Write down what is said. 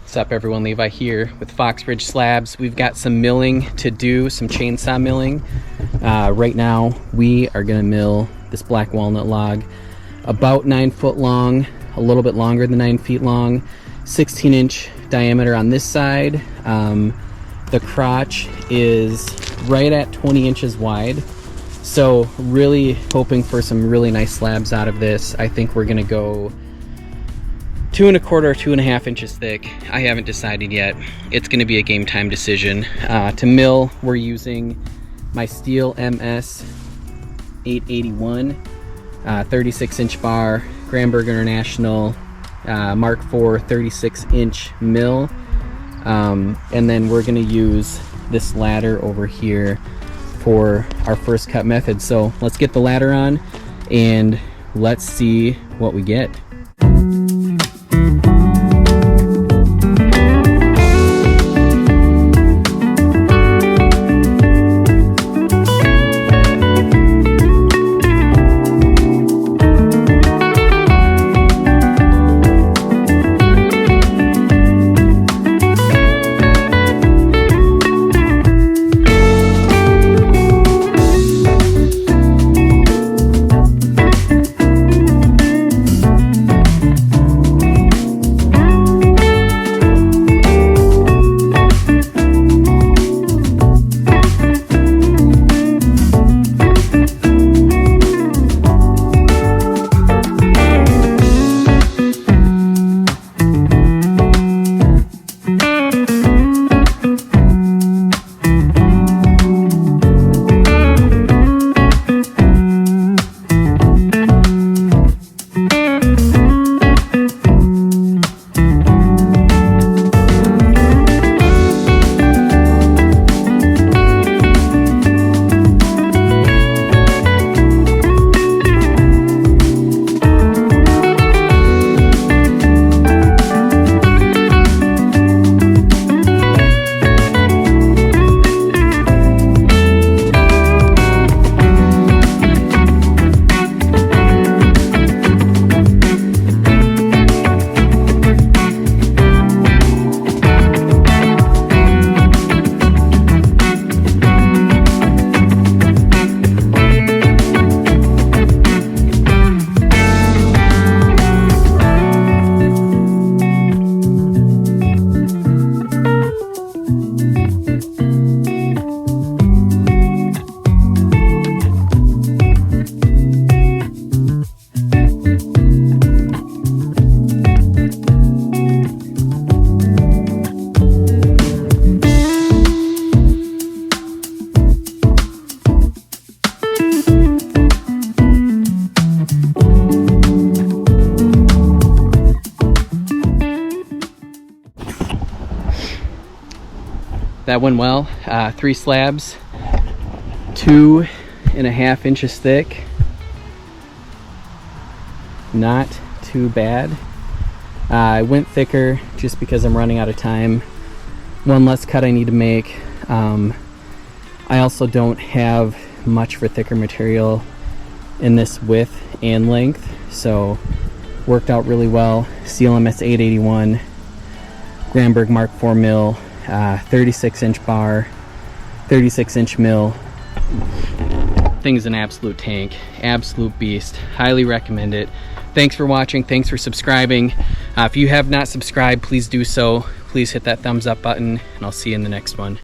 What's up everyone, Levi here with Fox Ridge Slabs. We've got some milling to do, some chainsaw milling. Right now we are gonna mill this black walnut log, about 9 foot long, a little bit longer than 9 feet long, 16-inch diameter on this side. The crotch is right at 20 inches wide. So really hoping for some really nice slabs out of this. I think we're gonna go 2 1/4 or 2.5 inches thick. I haven't decided yet. It's going to be a game time decision. To mill, we're using my Stihl MS 881 36-inch bar, Granberg International Mark IV 36-inch mill, and then we're going to use this ladder over here for our first cut method. So let's get the ladder on and let's see what we get. That went well. 3 slabs, 2.5 inches thick. Not too bad. I went thicker just because I'm running out of time. One less cut I need to make. I also don't have much for thicker material in this width and length, so worked out really well. Stihl MS 881, Granberg Mark IV mill, 36-inch bar, 36-inch mill. Thing's an absolute tank, absolute beast. Highly recommend it. Thanks for watching. Thanks for subscribing. If you have not subscribed, please do so. Please hit that thumbs up button, and I'll see you in the next one.